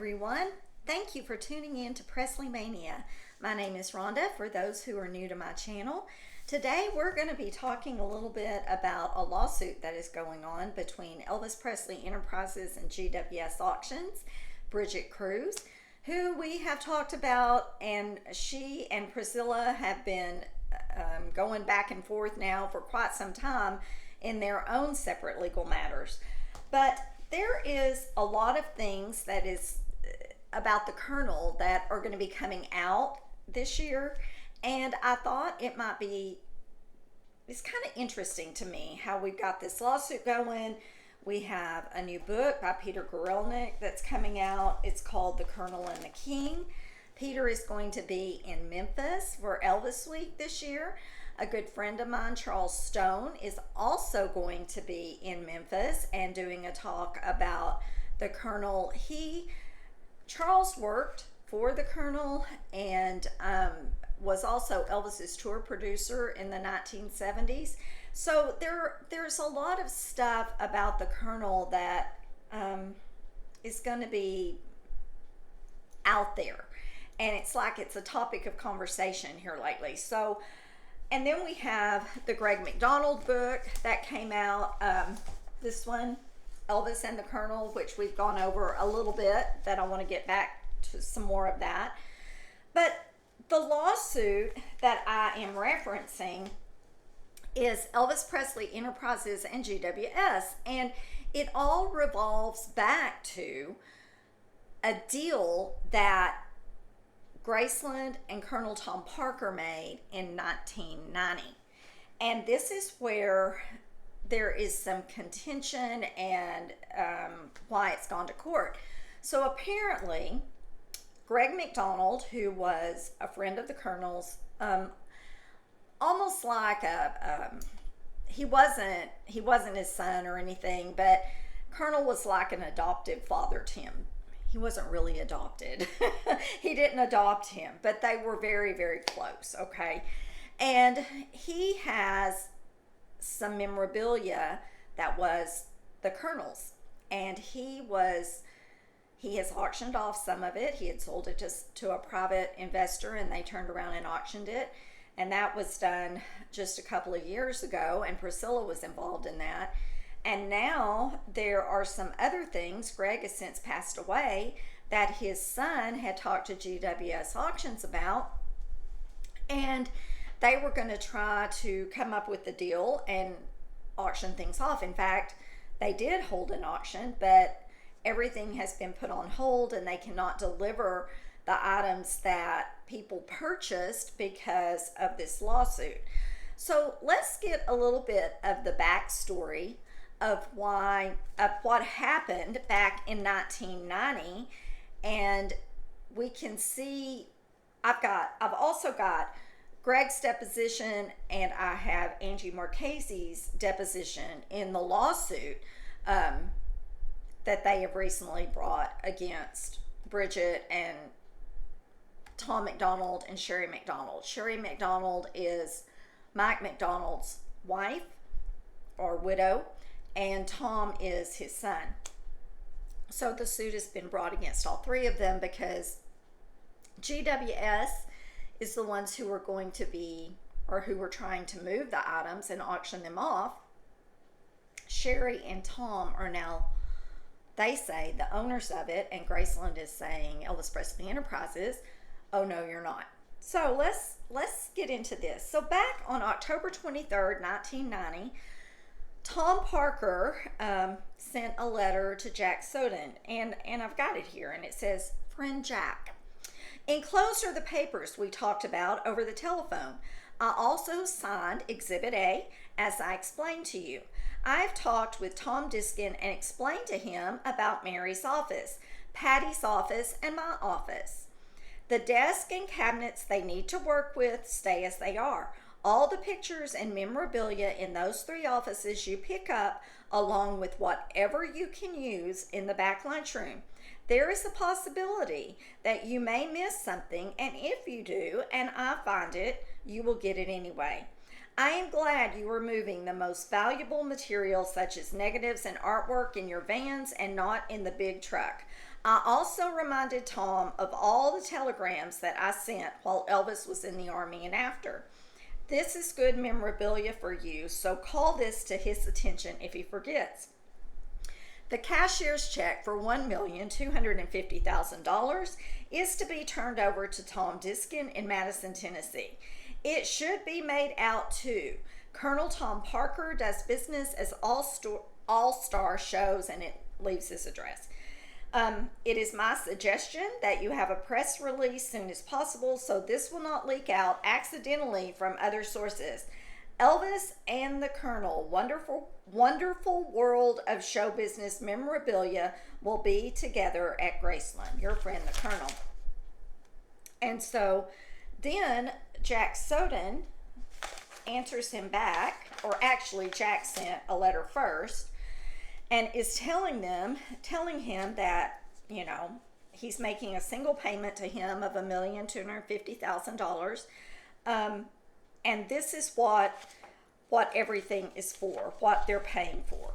everyone. Thank you for tuning in to Presley Mania. My name is Rhonda, for those who are new to my channel. Today we're going to be talking a little bit about a lawsuit that is going on between Elvis Presley Enterprises and GWS Auctions, Brigitte Kruse, who we have talked about, and she and Priscilla have been going back and forth now for quite some time in their own separate legal matters. But there is a lot of things that is about the Colonel that are going to be coming out this year, and I thought it's kind of interesting to me how we've got this lawsuit going. We have a new book by Peter Gorelnik that's coming out. It's called The Colonel and the King. Peter is going to be in Memphis for Elvis Week this year. A good friend of mine, Charles Stone, is also going to be in Memphis and doing a talk about the Colonel. Charles worked for the Colonel and was also Elvis's tour producer in the 1970s. So there's a lot of stuff about the Colonel that is going to be out there. And it's like it's a topic of conversation here lately. So, and then we have the Greg McDonald book that came out. This one, Elvis and the Colonel, which we've gone over a little bit, that I want to get back to some more of that. But the lawsuit that I am referencing is Elvis Presley Enterprises and GWS. And it all revolves back to a deal that Graceland and Colonel Tom Parker made in 1990. And this is where there is some contention and why it's gone to court. So apparently, Greg McDonald, who was a friend of the Colonel's, almost like he wasn't his son or anything, but Colonel was like an adoptive father to him. He wasn't really adopted. He didn't adopt him, but they were very, very close, okay? And he has some memorabilia that was the Colonel's, and he has auctioned off some of it. He had sold it to a private investor, and they turned around and auctioned it, and that was done just a couple of years ago, and Priscilla was involved in that. And now there are some other things. Greg has since passed away that his son had talked to GWS Auctions about, and they were going to try to come up with the deal and auction things off. In fact, they did hold an auction, but everything has been put on hold, and they cannot deliver the items that people purchased because of this lawsuit. So let's get a little bit of the backstory of what happened back in 1990, and we can see I've also got Greg's deposition, and I have Angie Marchese's deposition in the lawsuit that they have recently brought against Brigitte and Tom McDonald and Sherry McDonald. Sherry McDonald is Mike McDonald's wife or widow, and Tom is his son. So the suit has been brought against all three of them because GWS is the ones who are going to be, or who were trying to move the items and auction them off. Sherry and Tom are now, they say, the owners of it, and Graceland is saying, Elvis Presley Enterprises, oh no, you're not. So let's get into this. So back on October 23rd, 1990, Tom Parker sent a letter to Jack Soden, and I've got it here, and it says, Friend Jack, enclosed are the papers we talked about over the telephone. I also signed Exhibit A, as I explained to you. I've talked with Tom Diskin and explained to him about Mary's office, Patty's office, and my office. The desk and cabinets they need to work with stay as they are. All the pictures and memorabilia in those three offices you pick up, along with whatever you can use in the back lunchroom. There is a possibility that you may miss something, and if you do, and I find it, you will get it anyway. I am glad you are moving the most valuable materials such as negatives and artwork in your vans and not in the big truck. I also reminded Tom of all the telegrams that I sent while Elvis was in the Army and after. This is good memorabilia for you, so call this to his attention if he forgets. The cashier's check for $1,250,000 is to be turned over to Tom Diskin in Madison, Tennessee. It should be made out to Colonel Tom Parker, does business as All-Star shows, and it leaves his address. It is my suggestion that you have a press release soon as possible so this will not leak out accidentally from other sources. Elvis and the Colonel, wonderful world of show business memorabilia, will be together at Graceland. Your friend, the Colonel. And so then Jack Soden answers him back, or actually Jack sent a letter first, and is telling him that, he's making a single payment to him of $1,250,000. And this is what everything is for, what they're paying for.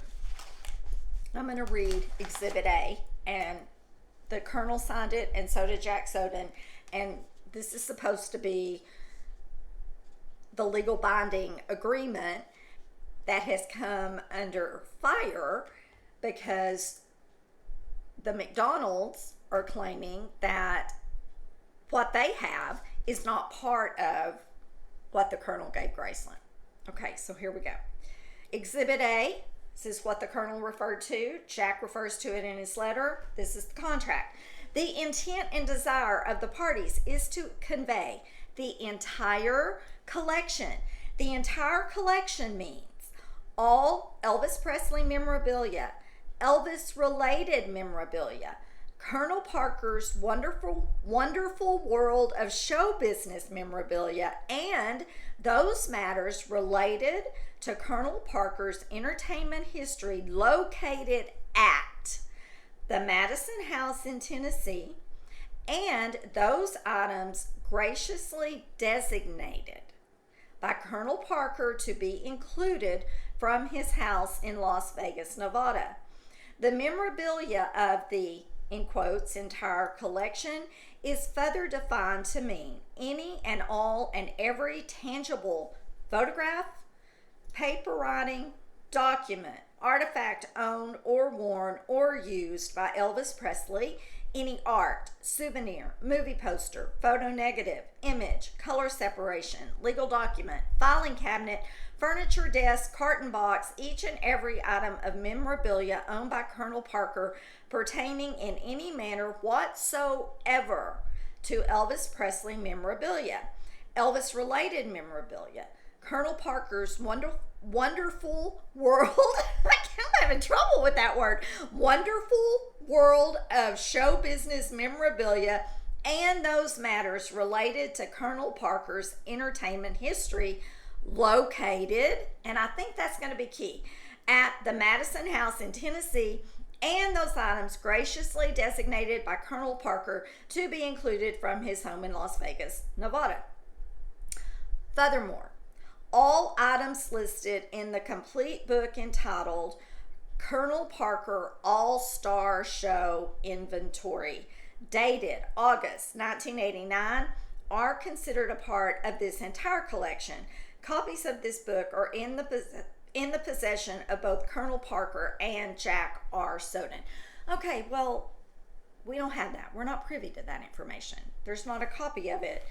I'm going to read Exhibit A, and the Colonel signed it, and so did Jack Soden, and this is supposed to be the legal binding agreement that has come under fire because the McDonalds are claiming that what they have is not part of what the Colonel gave Graceland. Okay, so here we go. Exhibit A, this is what the Colonel referred to. Jack refers to it in his letter. This is the contract. The intent and desire of the parties is to convey the entire collection. The entire collection means all Elvis Presley memorabilia, Elvis-related memorabilia, Colonel Parker's wonderful world of show business memorabilia, and those matters related to Colonel Parker's entertainment history located at the Madison House in Tennessee, and those items graciously designated by Colonel Parker to be included from his house in Las Vegas, Nevada. The memorabilia of the, in quotes, entire collection is further defined to mean any and all and every tangible photograph, paper writing, document, artifact owned or worn or used by Elvis Presley, any art, souvenir, movie poster, photo negative, image, color separation, legal document, filing cabinet, furniture desk, carton box, each and every item of memorabilia owned by Colonel Parker pertaining in any manner whatsoever to Elvis Presley memorabilia, Elvis-related memorabilia, Colonel Parker's wonderful world, I'm having trouble with that word, wonderful world of show business memorabilia, and those matters related to Colonel Parker's entertainment history located, and I think that's going to be key, at the Madison House in Tennessee, and those items graciously designated by Colonel Parker to be included from his home in Las Vegas, Nevada. Furthermore, all items listed in the complete book entitled Colonel Parker All-Star Show Inventory, dated August 1989, are considered a part of this entire collection. Copies of this book are in the possession of both Colonel Parker and Jack R. Soden. Okay, well, we don't have that. We're not privy to that information. There's not a copy of it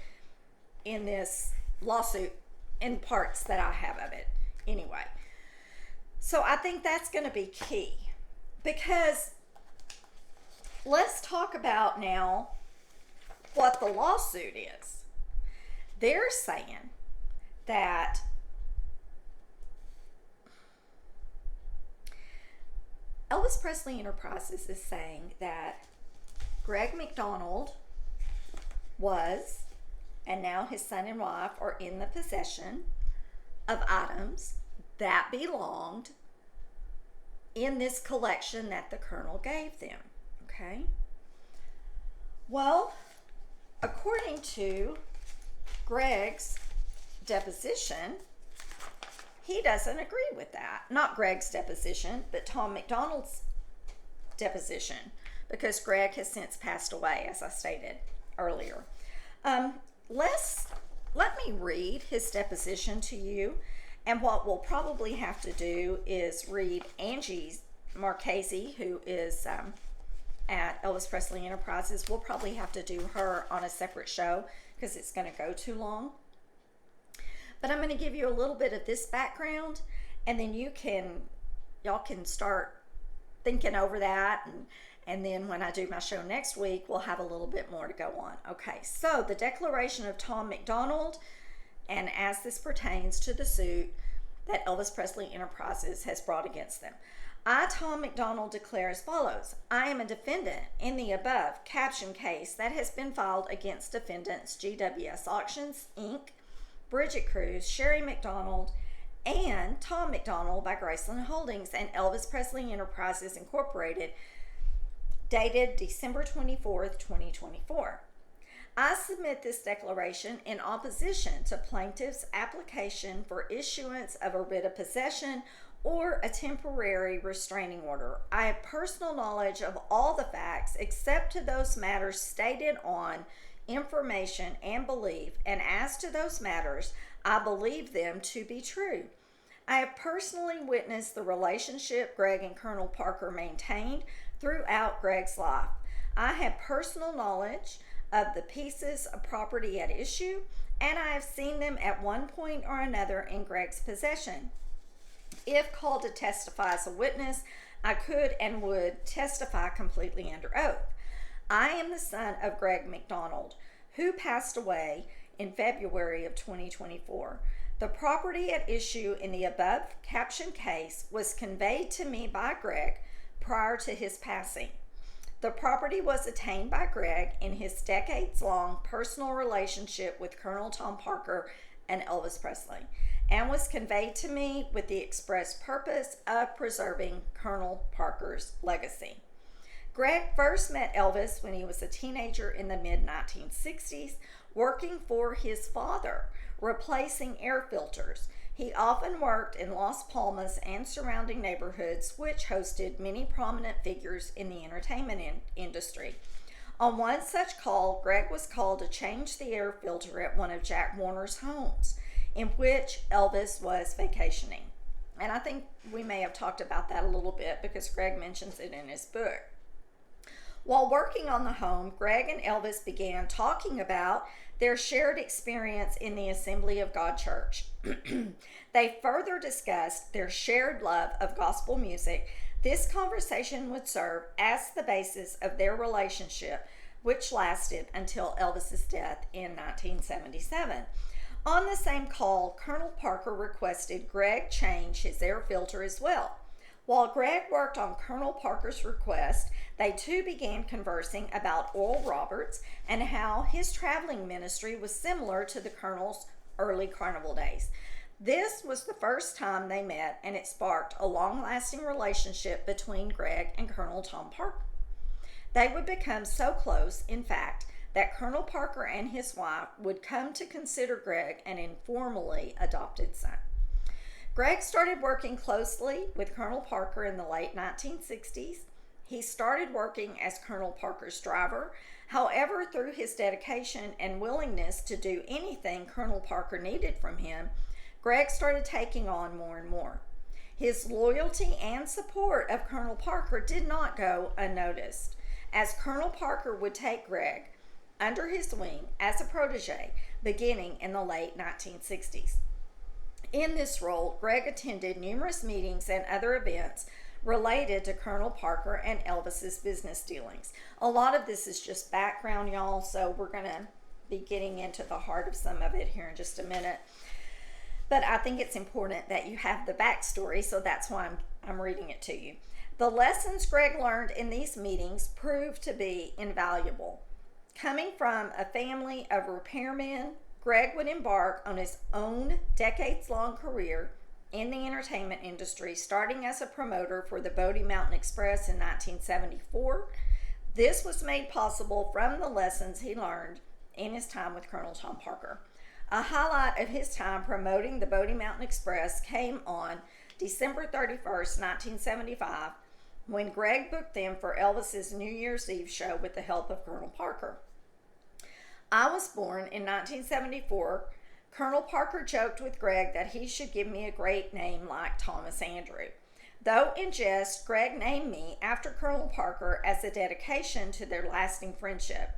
in this lawsuit in parts that I have of it anyway. So I think that's going to be key, because let's talk about now what the lawsuit is. They're saying that Elvis Presley Enterprises is saying that Greg McDonald was, and now his son and wife are in the possession of items that belonged in this collection that the Colonel gave them. Okay? Well, according to Greg's deposition, he doesn't agree with that. Not Greg's deposition, but Tom McDonald's deposition, because Greg has since passed away, as I stated earlier. Let me read his deposition to you, and what we'll probably have to do is read Angie Marchese, who is at Elvis Presley Enterprises. We'll probably have to do her on a separate show because it's going to go too long. But I'm going to give you a little bit of this background, and then y'all can start thinking over that, and then when I do my show next week, we'll have a little bit more to go on. Okay, so the declaration of Tom McDonald, and as this pertains to the suit that Elvis Presley Enterprises has brought against them. I, Tom McDonald, declare as follows. I am a defendant in the above caption case that has been filed against defendants GWS Auctions, Inc., Brigitte Kruse, Sherry McDonald, and Tom McDonald by Graceland Holdings and Elvis Presley Enterprises Incorporated, dated December 24th, 2024. I submit this declaration in opposition to plaintiff's application for issuance of a writ of possession or a temporary restraining order. I have personal knowledge of all the facts except to those matters stated on information and belief, and as to those matters, I believe them to be true. I have personally witnessed the relationship Greg and Colonel Parker maintained throughout Greg's life. I have personal knowledge of the pieces of property at issue, and I have seen them at one point or another in Greg's possession. If called to testify as a witness, I could and would testify completely under oath. I am the son of Greg McDonald, who passed away in February of 2024. The property at issue in the above captioned case was conveyed to me by Greg prior to his passing. The property was attained by Greg in his decades-long personal relationship with Colonel Tom Parker and Elvis Presley, and was conveyed to me with the express purpose of preserving Colonel Parker's legacy. Greg first met Elvis when he was a teenager in the mid-1960s, working for his father, replacing air filters. He often worked in Las Palmas and surrounding neighborhoods, which hosted many prominent figures in the entertainment industry. On one such call, Greg was called to change the air filter at one of Jack Warner's homes, in which Elvis was vacationing. And I think we may have talked about that a little bit because Greg mentions it in his book. While working on the home, Greg and Elvis began talking about their shared experience in the Assembly of God Church. They further discussed their shared love of gospel music. This conversation would serve as the basis of their relationship, which lasted until Elvis's death in 1977. On the same call, Colonel Parker requested Greg change his air filter as well. While Greg worked on Colonel Parker's request, they too began conversing about Oral Roberts and how his traveling ministry was similar to the Colonel's early carnival days. This was the first time they met, and it sparked a long-lasting relationship between Greg and Colonel Tom Parker. They would become so close, in fact, that Colonel Parker and his wife would come to consider Greg an informally adopted son. Greg started working closely with Colonel Parker in the late 1960s. He started working as Colonel Parker's driver. However, through his dedication and willingness to do anything Colonel Parker needed from him, Greg started taking on more and more. His loyalty and support of Colonel Parker did not go unnoticed, as Colonel Parker would take Greg under his wing as a protege beginning in the late 1960s. In this role, Greg attended numerous meetings and other events related to Colonel Parker and Elvis's business dealings. A lot of this is just background, y'all, so we're going to be getting into the heart of some of it here in just a minute. But I think it's important that you have the backstory, so that's why I'm reading it to you. The lessons Greg learned in these meetings proved to be invaluable. Coming from a family of repairmen, Greg would embark on his own decades-long career in the entertainment industry, starting as a promoter for the Bodie Mountain Express in 1974. This was made possible from the lessons he learned in his time with Colonel Tom Parker. A highlight of his time promoting the Bodie Mountain Express came on December 31st, 1975, when Greg booked them for Elvis's New Year's Eve show with the help of Colonel Parker. I was born in 1974. Colonel Parker joked with Greg that he should give me a great name like Thomas Andrew. Though in jest, Greg named me after Colonel Parker as a dedication to their lasting friendship.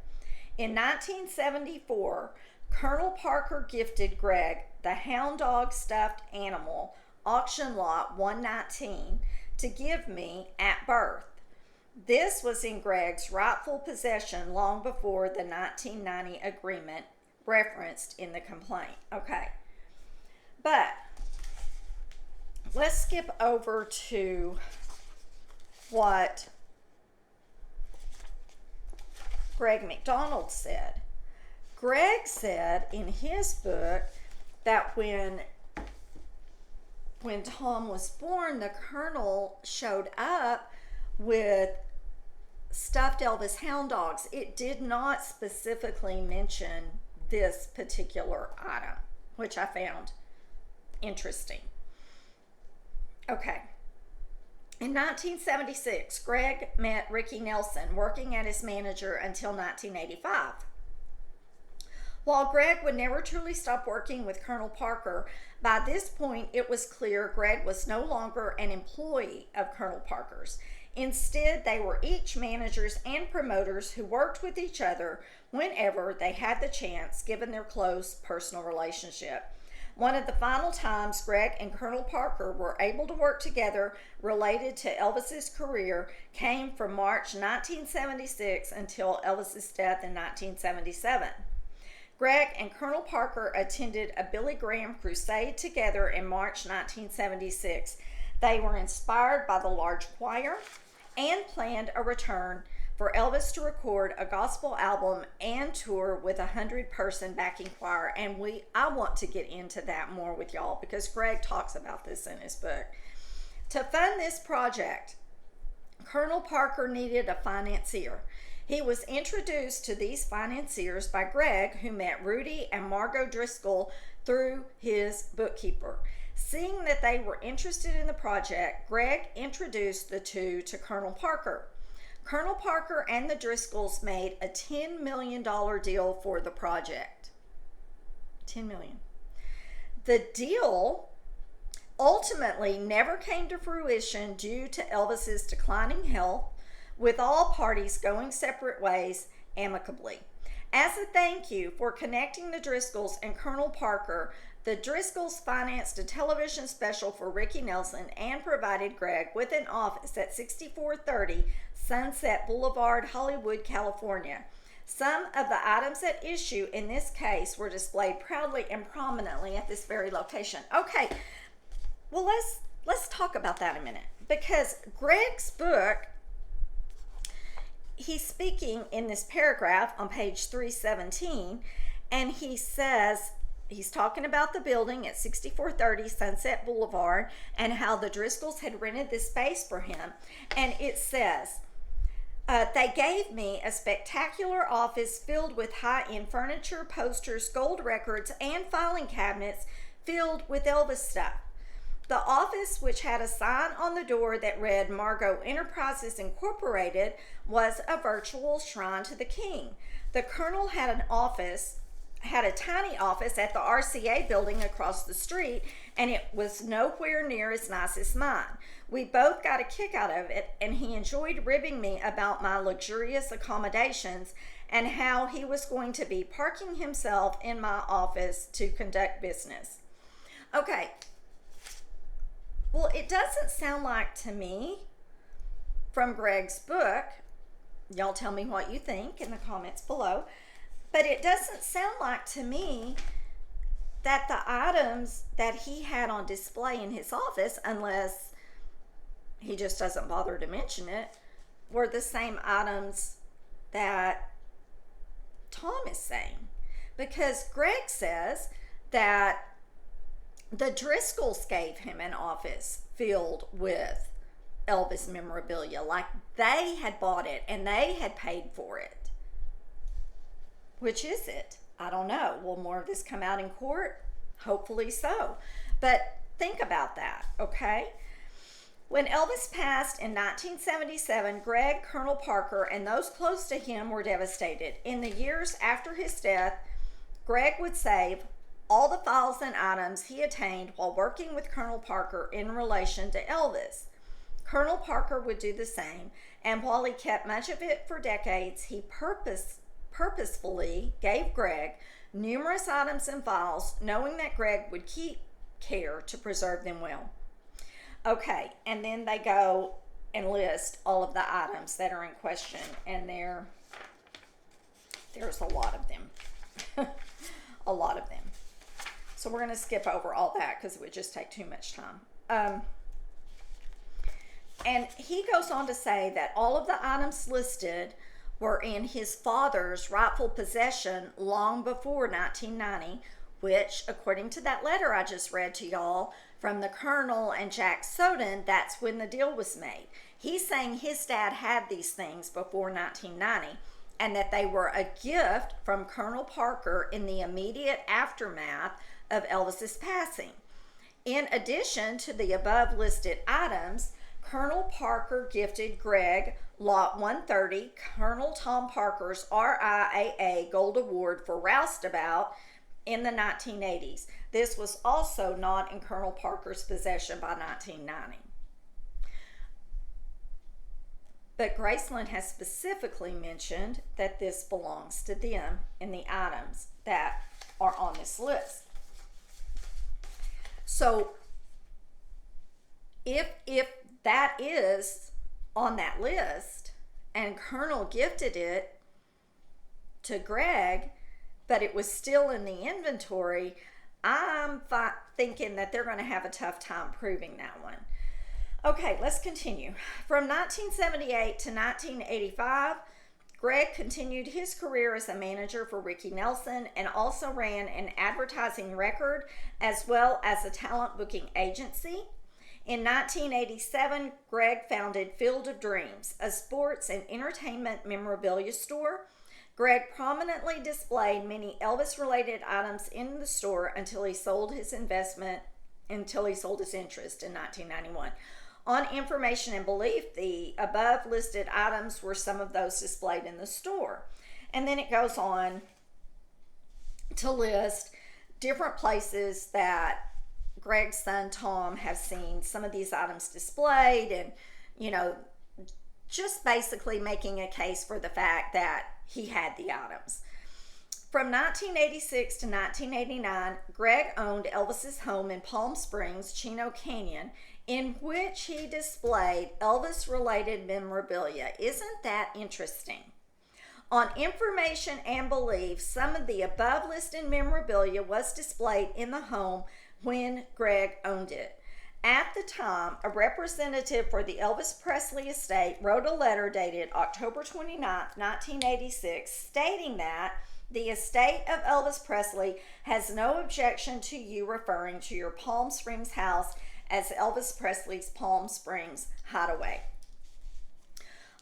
In 1974, Colonel Parker gifted Greg the hound dog stuffed animal, auction lot 119, to give me at birth. This was in Greg's rightful possession long before the 1990 agreement referenced in the complaint. Okay, but let's skip over to what Greg McDonald said. Greg said in his book that when Tom was born, the Colonel showed up with stuffed Elvis hound dogs. It did not specifically mention this particular item, which I found interesting. Okay. In 1976, Greg met Ricky Nelson, working at his manager until 1985. While Greg would never truly stop working with Colonel Parker, by this point it was clear Greg was no longer an employee of Colonel Parker's. Instead, they were each managers and promoters who worked with each other whenever they had the chance, given their close personal relationship. One of the final times Greg and Colonel Parker were able to work together related to Elvis's career came from March 1976 until Elvis's death in 1977. Greg and Colonel Parker attended a Billy Graham crusade together in March 1976. They were inspired by the large choir and planned a return for Elvis to record a gospel album and tour with a 100-person backing choir. And I want to get into that more with y'all because Greg talks about this in his book. To fund this project, Colonel Parker needed a financier. He was introduced to these financiers by Greg, who met Rudy and Margot Driscoll through his bookkeeper. Seeing that they were interested in the project, Greg introduced the two to Colonel Parker. Colonel Parker and the Driscolls made a $10 million deal for the project. $10 million. The deal ultimately never came to fruition due to Elvis's declining health, with all parties going separate ways amicably. As a thank you for connecting the Driscolls and Colonel Parker, the Driscolls financed a television special for Ricky Nelson and provided Greg with an office at 6430 Sunset Boulevard, Hollywood, California. Some of the items at issue in this case were displayed proudly and prominently at this very location. Okay, well, let's talk about that a minute, because Greg's book, he's speaking in this paragraph on page 317, and he says, he's talking about the building at 6430 Sunset Boulevard and how the Driscolls had rented this space for him. And it says, they gave me a spectacular office filled with high-end furniture, posters, gold records, and filing cabinets filled with Elvis stuff. The office, which had a sign on the door that read Margot Enterprises Incorporated, was a virtual shrine to the king. The Colonel had a tiny office at the RCA building across the street, and it was nowhere near as nice as mine. We both got a kick out of it, and he enjoyed ribbing me about my luxurious accommodations and how he was going to be parking himself in my office to conduct business. Okay, well, it doesn't sound like to me from Greg's book, y'all tell me what you think in the comments below, but it doesn't sound like to me that the items that he had on display in his office, unless he just doesn't bother to mention it, were the same items that Tom is saying. Because Greg says that the Driscolls gave him an office filled with Elvis memorabilia, like they had bought it and they had paid for it. Which is it? I don't know. Will more of this come out in court? Hopefully so. But think about that, okay? When Elvis passed in 1977, Greg, Colonel Parker, and those close to him were devastated. In the years after his death, Greg would save all the files and items he attained while working with Colonel Parker in relation to Elvis. Colonel Parker would do the same, and while he kept much of it for decades, he purposefully gave Greg numerous items and files, knowing that Greg would keep care to preserve them well. Okay, and then they go and list all of the items that are in question, and there's a lot of them. A lot of them. So we're going to skip over all that because it would just take too much time. And he goes on to say that all of the items listed were in his father's rightful possession long before 1990, which, according to that letter I just read to y'all from the Colonel and Jack Soden, that's when the deal was made. He's saying his dad had these things before 1990 and that they were a gift from Colonel Parker in the immediate aftermath of Elvis's passing. In addition to the above listed items, Colonel Parker gifted Greg Lot 130, Colonel Tom Parker's RIAA Gold Award for Roustabout in the 1980s. This was also not in Colonel Parker's possession by 1990. But Graceland has specifically mentioned that this belongs to them in the items that are on this list. So if that is on that list and Colonel gifted it to Greg, but it was still in the inventory, I'm thinking that they're going to have a tough time proving that one. Okay, let's continue. From 1978 to 1985, Greg continued his career as a manager for Ricky Nelson and also ran an advertising record as well as a talent booking agency. In 1987, Greg founded Field of Dreams, a sports and entertainment memorabilia store. Greg prominently displayed many Elvis-related items in the store until he sold his interest in 1991. On information and belief, the above listed items were some of those displayed in the store. And then it goes on to list different places that Greg's son Tom has seen some of these items displayed, and just basically making a case for the fact that he had the items. From 1986 to 1989, Greg owned Elvis's home in Palm Springs, Chino Canyon, in which he displayed Elvis-related memorabilia. Isn't that interesting? On information and belief, some of the above listed memorabilia was displayed in the home when Greg owned it. At the time, a representative for the Elvis Presley estate wrote a letter dated October 29, 1986, stating that the estate of Elvis Presley has no objection to you referring to your Palm Springs house as Elvis Presley's Palm Springs Hideaway.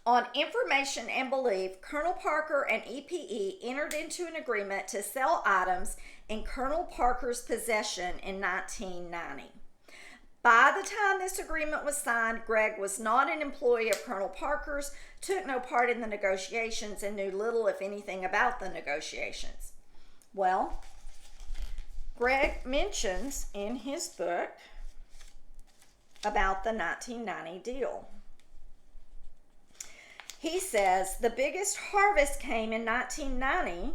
On information and belief, Colonel Parker and EPE entered into an agreement to sell items in Colonel Parker's possession in 1990. By the time this agreement was signed, Greg was not an employee of Colonel Parker's, took no part in the negotiations, and knew little, if anything, about the negotiations. Well, Greg mentions in his book about the 1990 deal. He says, the biggest harvest came in 1990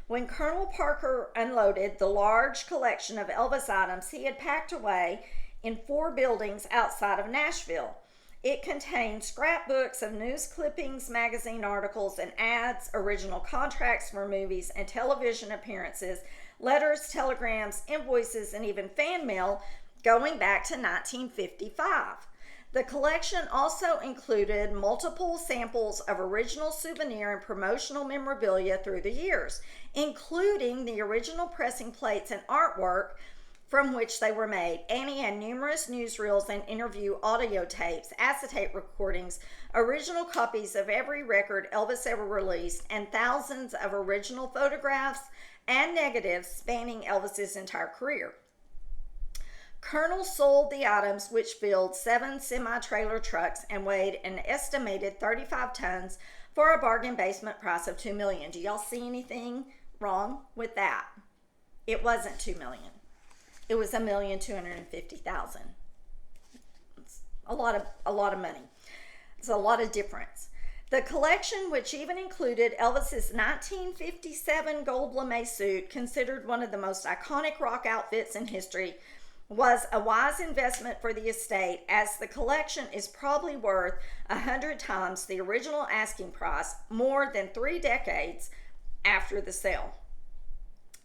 when Colonel Parker unloaded the large collection of Elvis items he had packed away in 4 buildings outside of Nashville. It contained scrapbooks of news clippings, magazine articles, and ads, original contracts for movies and television appearances, letters, telegrams, invoices, and even fan mail going back to 1955. The collection also included multiple samples of original souvenir and promotional memorabilia through the years, including the original pressing plates and artwork from which they were made. Annie had numerous newsreels and interview audio tapes, acetate recordings, original copies of every record Elvis ever released, and thousands of original photographs and negatives spanning Elvis's entire career. Colonel sold the items, which filled 7 semi-trailer trucks and weighed an estimated 35 tons, for a bargain basement price of $2 million. Do y'all see anything wrong with that? It wasn't $2 million. It was $1,250,000. It's a lot of money. It's a lot of difference. The collection, which even included Elvis's 1957 gold lame suit, considered one of the most iconic rock outfits in history, was a wise investment for the estate, as the collection is probably worth 100 times the original asking price more than 3 decades after the sale.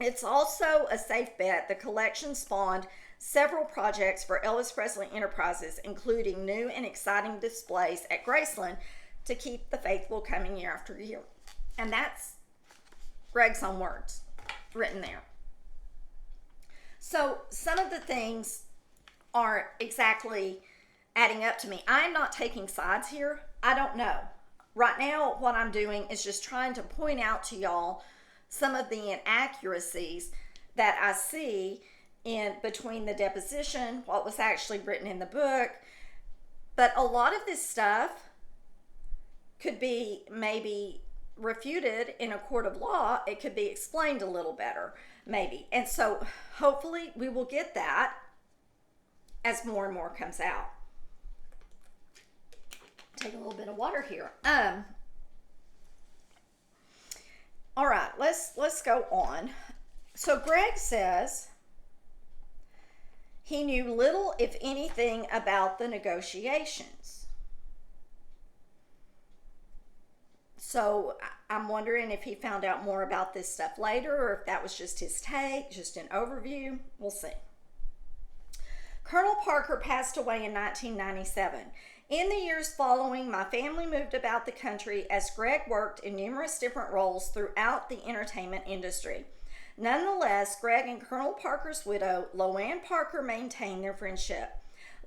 It's also a safe bet the collection spawned several projects for Elvis Presley Enterprises, including new and exciting displays at Graceland to keep the faithful coming year after year. And that's Greg's own words written there. So some of the things aren't exactly adding up to me. I'm not taking sides here. I don't know. Right now, what I'm doing is just trying to point out to y'all some of the inaccuracies that I see in between the deposition, what was actually written in the book. But a lot of this stuff could be maybe refuted in a court of law. It could be explained a little better, maybe. And so hopefully we will get that as more and more comes out. Take a little bit of water here. All right, let's go on. So Greg says he knew little, if anything, about the negotiations. So I'm wondering if he found out more about this stuff later, or if that was just his take, just an overview. We'll see. Colonel Parker passed away in 1997. In the years following, my family moved about the country as Greg worked in numerous different roles throughout the entertainment industry. Nonetheless, Greg and Colonel Parker's widow, Loanne Parker, maintained their friendship.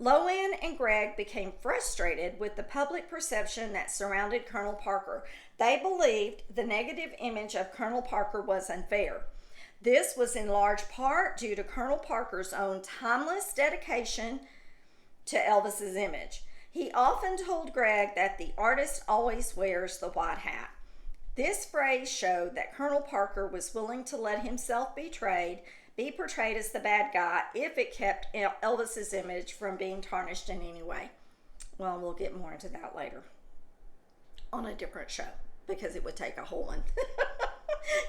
Loanne and Greg became frustrated with the public perception that surrounded Colonel Parker. They believed the negative image of Colonel Parker was unfair. This was in large part due to Colonel Parker's own timeless dedication to Elvis's image. He often told Greg that the artist always wears the white hat. This phrase showed that Colonel Parker was willing to let himself be portrayed as the bad guy if it kept Elvis's image from being tarnished in any way. Well, we'll get more into that later on a different show, because it would take a whole one.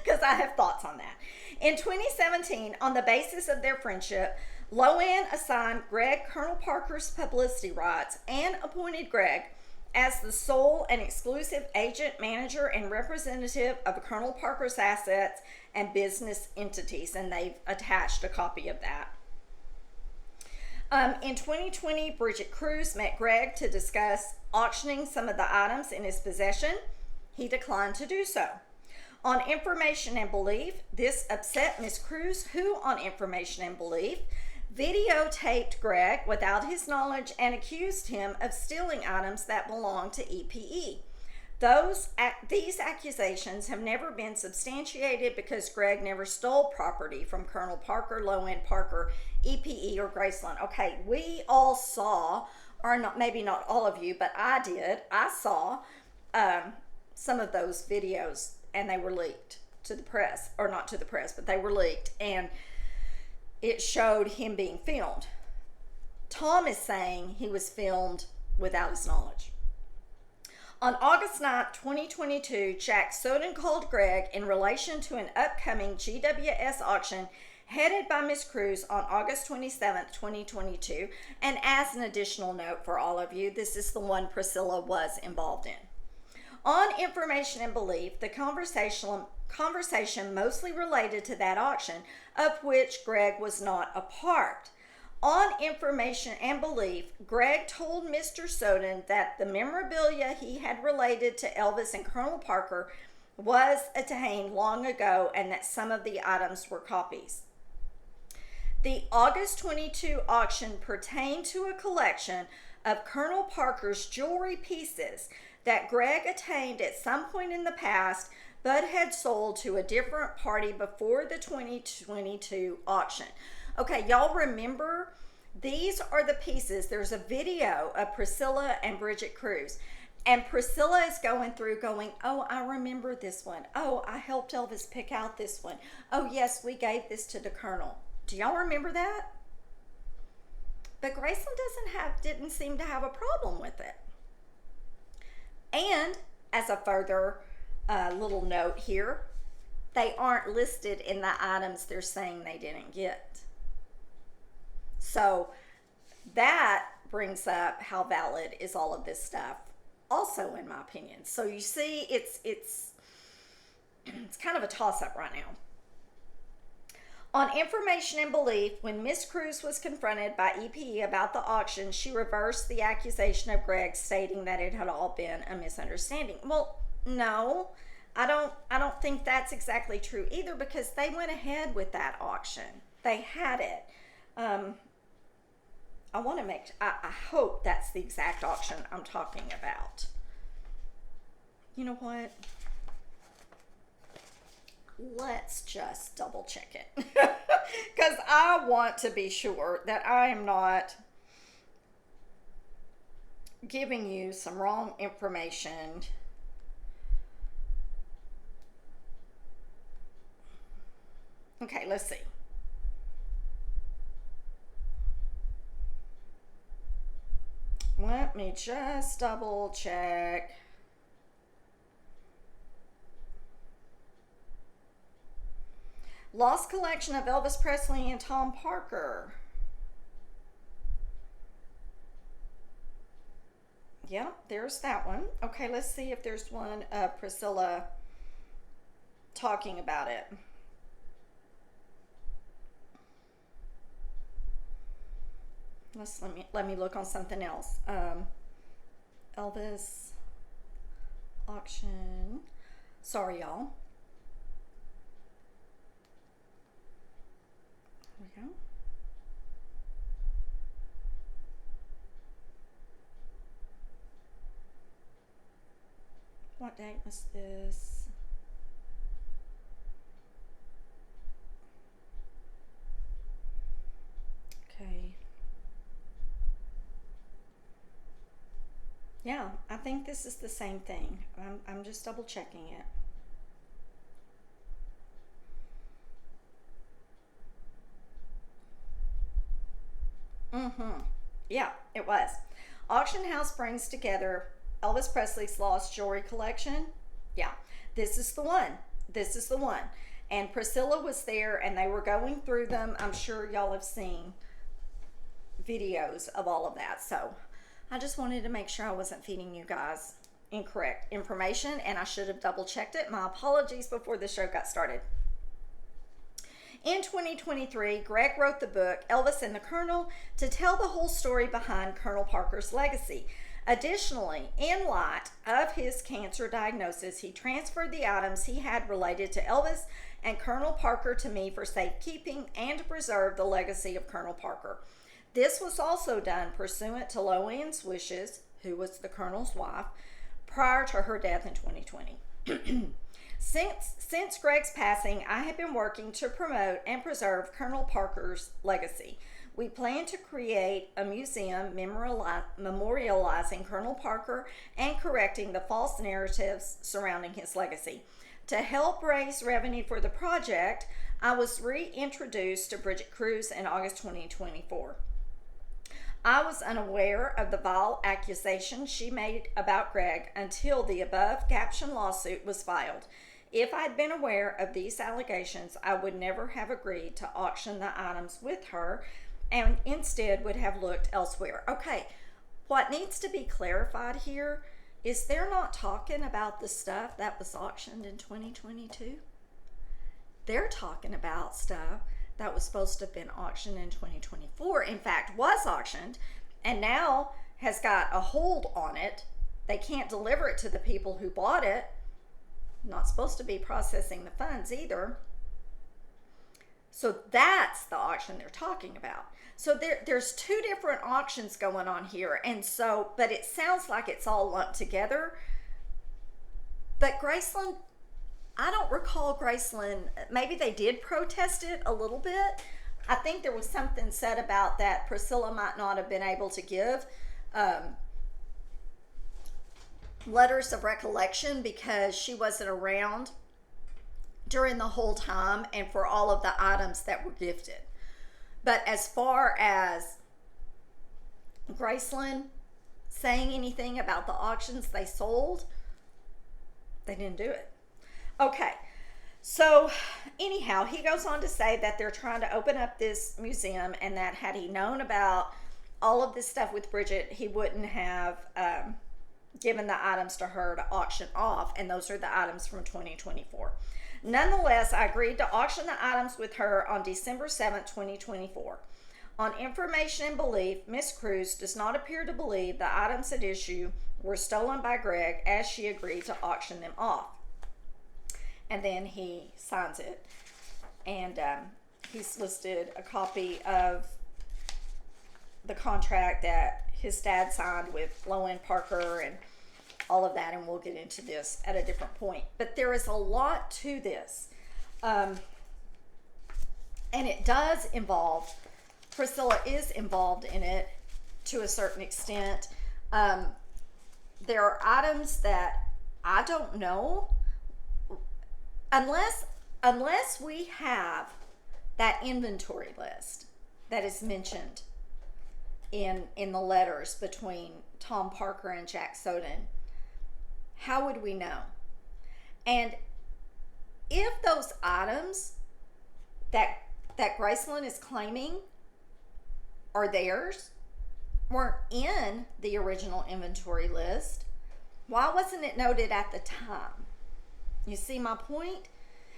Because I have thoughts on that. In 2017, on the basis of their friendship, Loanne assigned Greg Colonel Parker's publicity rights and appointed Greg as the sole and exclusive agent, manager, and representative of Colonel Parker's assets and business entities, and they've attached a copy of that. In 2020, Brigitte Kruse met Greg to discuss auctioning some of the items in his possession. He declined to do so. On information and belief, this upset Miss Kruse, who, on information and belief, videotaped Greg without his knowledge and accused him of stealing items that belonged to EPE. These accusations have never been substantiated because Greg never stole property from Colonel Parker, Loanne Parker, EPE, or Graceland. Okay, we all saw, or not, maybe not all of you, but I did. I saw some of those videos, and they were leaked to the press, or not to the press, but they were leaked, and it showed him being filmed. Tom is saying he was filmed without his knowledge. On August 9, 2022, Jack Soden called Greg in relation to an upcoming GWS auction headed by Ms. Kruse on August 27, 2022. And as an additional note for all of you, this is the one Priscilla was involved in. On information and belief, the conversation mostly related to that auction, of which Greg was not a part. On information and belief, Greg told Mr. Soden that the memorabilia he had related to Elvis and Colonel Parker was attained long ago and that some of the items were copies. The August 22 auction pertained to a collection of Colonel Parker's jewelry pieces that Greg attained at some point in the past but had sold to a different party before the 2022 auction. Okay, y'all remember, these are the pieces. There's a video of Priscilla and Brigitte Kruse. And Priscilla is going through going, oh, I remember this one. Oh, I helped Elvis pick out this one. Oh, yes, we gave this to the Colonel. Do y'all remember that? But Graceland didn't seem to have a problem with it. And as a further little note here, they aren't listed in the items they're saying they didn't get. So that brings up how valid is all of this stuff, also in my opinion. So you see, it's kind of a toss-up right now. On information and belief, when Miss Kruse was confronted by EPE about the auction, she reversed the accusation of Greg, stating that it had all been a misunderstanding. Well, no, I don't think that's exactly true either, because they went ahead with that auction. They had it. I hope that's the exact auction I'm talking about. You know what? Let's just double check it. Because I want to be sure that I am not giving you some wrong information. Okay, let's see. Let me just double check. Lost collection of Elvis Presley and Tom Parker. Yeah, there's that one. Okay, let's see if there's one of Priscilla talking about it. Let me look on something else. Elvis auction. Sorry, y'all. There we go. What date was this? Okay. Yeah, I think this is the same thing. I'm just double checking it. Yeah, it was. Auction house brings together Elvis Presley's lost jewelry collection. Yeah, this is the one. This is the one. And Priscilla was there and they were going through them. I'm sure y'all have seen videos of all of that. So I just wanted to make sure I wasn't feeding you guys incorrect information, and I should have double checked it. My apologies before the show got started. In 2023, Greg wrote the book Elvis and the Colonel to tell the whole story behind Colonel Parker's legacy. Additionally, in light of his cancer diagnosis, he transferred the items he had related to Elvis and Colonel Parker to me for safekeeping and to preserve the legacy of Colonel Parker. This was also done pursuant to Loanne's wishes, who was the Colonel's wife, prior to her death in 2020. Since Greg's passing, I have been working to promote and preserve Colonel Parker's legacy. We plan to create a museum memorializing Colonel Parker and correcting the false narratives surrounding his legacy. To help raise revenue for the project, I was reintroduced to Brigitte Kruse in August 2024. I was unaware of the vile accusation she made about Greg until the above captioned lawsuit was filed. If I'd been aware of these allegations, I would never have agreed to auction the items with her and instead would have looked elsewhere. Okay, what needs to be clarified here is they're not talking about the stuff that was auctioned in 2022. They're talking about stuff that was supposed to have been auctioned in 2024, in fact, was auctioned, and now has got a hold on it. They can't deliver it to the people who bought it. Not supposed to be processing the funds either. So that's the auction they're talking about. So there's two different auctions going on here. And so, but it sounds like it's all lumped together. But Graceland, I don't recall Graceland, maybe they did protest it a little bit. I think there was something said about that Priscilla might not have been able to give letters of recollection because she wasn't around during the whole time and for all of the items that were gifted. But as far as Graceland saying anything about the auctions they sold, they didn't do it. Okay, so anyhow, he goes on to say that they're trying to open up this museum and that had he known about all of this stuff with Brigitte, he wouldn't have given the items to her to auction off, and those are the items from 2024. Nonetheless, I agreed to auction the items with her on December 7th, 2024. On information and belief, Miss Kruse does not appear to believe the items at issue were stolen by Greg, as she agreed to auction them off. And then he signs it, and he's listed a copy of the contract that his dad signed with Lowen Parker and all of that, and we'll get into this at a different point. But there is a lot to this, and it does involve, Priscilla is involved in it to a certain extent. There are items that I don't know, unless we have that inventory list that is mentioned in the letters between Tom Parker and Jack Soden. How would we know? And if those items that Graceland is claiming are theirs weren't in the original inventory list, why wasn't it noted at the time? You see my point?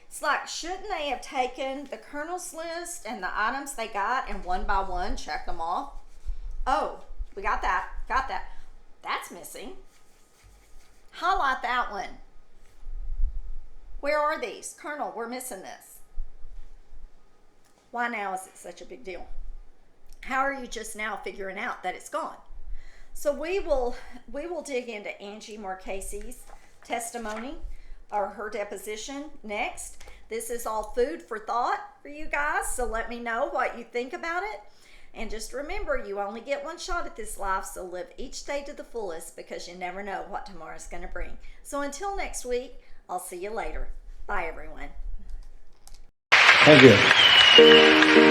It's like, shouldn't they have taken the Colonel's list and the items they got and one by one checked them off? Oh, we got that. That's missing. Highlight that one. Where are these? Colonel, we're missing this. Why now is it such a big deal? How are you just now figuring out that it's gone? So we will dig into Angie Marchese's testimony or her deposition next. This is all food for thought for you guys, so let me know what you think about it. And just remember, you only get one shot at this life, so live each day to the fullest because you never know what tomorrow's going to bring. So until next week, I'll see you later. Bye, everyone. Thank you.